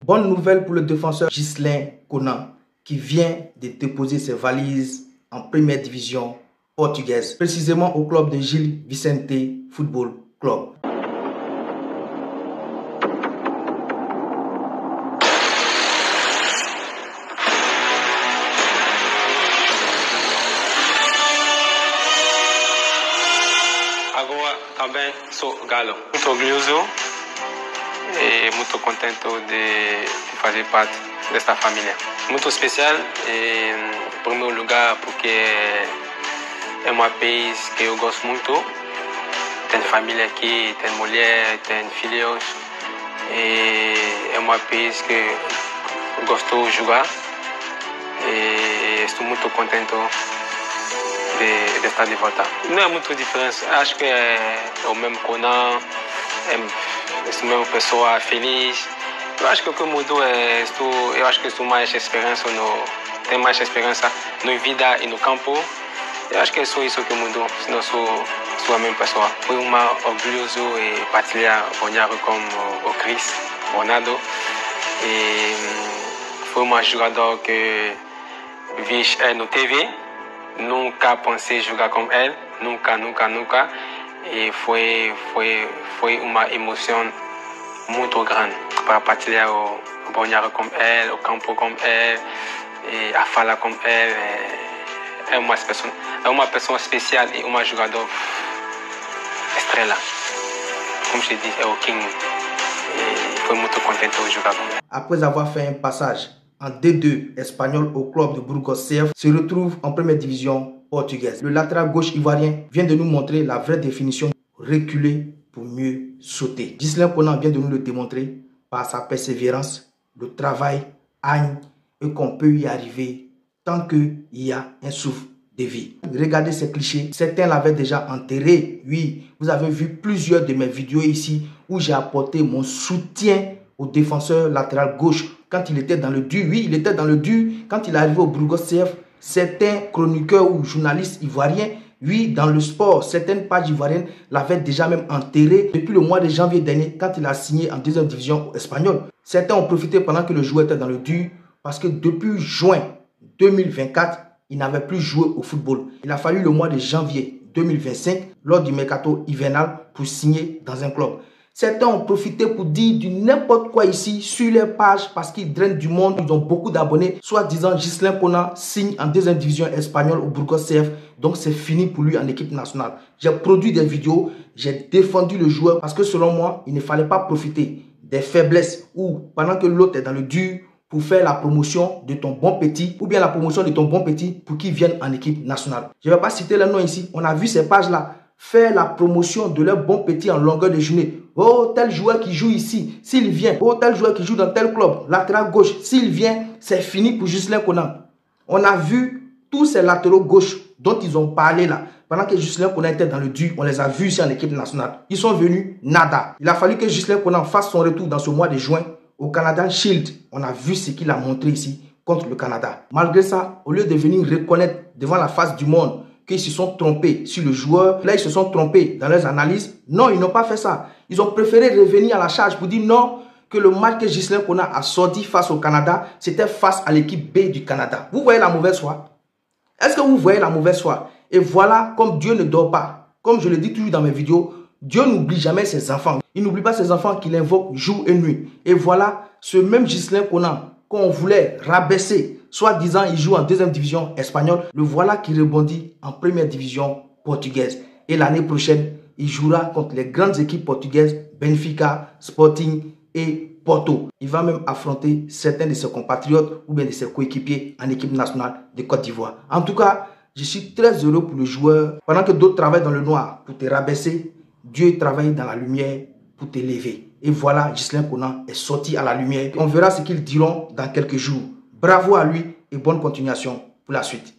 Bonne nouvelle pour le défenseur Ghislain Konan qui vient de déposer ses valises en première division portugaise, précisément au club de Gil Vicente Football Club. Agora também sou galo. Muito orgulhoso e muito contente de fazer parte desta família. Muito especial, em primeiro lugar, porque é um país que eu gosto muito. Tem família aqui, tem mulher, tem filhos. E é um país que eu gosto de jogar. E estou muito contente de estar de volta. Não é muito diferença. Acho que é o mesmo Konan, é a mesma pessoa feliz. Eu acho que o que mudou é eu acho que estou mais experiência tenho mais experiência na vida e no campo. Eu acho que é só isso que mudou, senão sou a mesma pessoa. Foi orgulhoso e partilhar o com o Chris Ronaldo. E foi um jogador que vi no TV. Nunca pensei jogar com ele, nunca. E foi uma emoção muito grande para partilhar o banheiro com ele, o campo com ele, e a fala com ele. É uma pessoa especial e um jogador estrela. Como je dis, é o King. E foi muito contente de jogar com ele. Après avoir fait un passage en D2 espagnol au club de Burgos CF, se retrouve en première division portugaise. Le latéral gauche ivoirien vient de nous montrer la vraie définition: reculer pour mieux sauter. Ghislain Konan vient de nous le démontrer par sa persévérance, le travail, et qu'on peut y arriver tant qu'il y a un souffle de vie. Regardez ces clichés, certains l'avaient déjà enterré. Oui, vous avez vu plusieurs de mes vidéos ici où j'ai apporté mon soutien au défenseur latéral gauche quand il était dans le dur. Oui, il était dans le dur quand il est arrivé au Burgos CF. Certains chroniqueurs ou journalistes ivoiriens, oui, dans le sport, certaines pages ivoiriennes l'avaient déjà même enterré depuis le mois de janvier dernier quand il a signé en deuxième division espagnole. Certains ont profité pendant que le joueur était dans le dur parce que depuis juin 2024, il n'avait plus joué au football. Il a fallu le mois de janvier 2025, lors du mercato hivernal, pour signer dans un club. Certains ont profité pour dire du n'importe quoi ici sur les pages parce qu'ils drainent du monde. Ils ont beaucoup d'abonnés. Soit disant Ghislain Konan signe en deuxième division espagnole au Burgos CF. Donc c'est fini pour lui en équipe nationale. J'ai produit des vidéos. J'ai défendu le joueur parce que selon moi, il ne fallait pas profiter des faiblesses ou pendant que l'autre est dans le dur pour faire la promotion de ton bon petit ou bien la promotion de ton bon petit pour qu'il vienne en équipe nationale. Je ne vais pas citer le nom ici. On a vu ces pages-là faire la promotion de leur bon petit en longueur de journée. Oh, tel joueur qui joue ici, s'il vient. Oh, tel joueur qui joue dans tel club, latéral gauche, s'il vient, c'est fini pour Ghislain Konan. On a vu tous ces latéraux gauche dont ils ont parlé là. Pendant que Ghislain Konan était dans le dur, on les a vus ici en équipe nationale. Ils sont venus, nada. Il a fallu que Ghislain Konan fasse son retour dans ce mois de juin au Canada Shield. On a vu ce qu'il a montré ici contre le Canada. Malgré ça, au lieu de venir reconnaître devant la face du monde qu'ils se sont trompés sur le joueur, là ils se sont trompés dans leurs analyses. Non, ils n'ont pas fait ça. Ils ont préféré revenir à la charge pour dire non, que le match que Ghislain Konan a sorti face au Canada, c'était face à l'équipe B du Canada. Vous voyez la mauvaise foi? Est-ce que vous voyez la mauvaise foi? Et voilà, comme Dieu ne dort pas, comme je le dis toujours dans mes vidéos, Dieu n'oublie jamais ses enfants. Il n'oublie pas ses enfants qu'il invoque jour et nuit. Et voilà, ce même Ghislain Konan qu'on voulait rabaisser, soit disant il joue en deuxième division espagnole, le voilà qui rebondit en première division portugaise. Et l'année prochaine, il jouera contre les grandes équipes portugaises, Benfica, Sporting et Porto. Il va même affronter certains de ses compatriotes ou bien de ses coéquipiers en équipe nationale de Côte d'Ivoire. En tout cas, je suis très heureux pour le joueur. Pendant que d'autres travaillent dans le noir pour te rabaisser, Dieu travaille dans la lumière pour t'élever. Et voilà, Ghislain Konan est sorti à la lumière. On verra ce qu'ils diront dans quelques jours. Bravo à lui et bonne continuation pour la suite.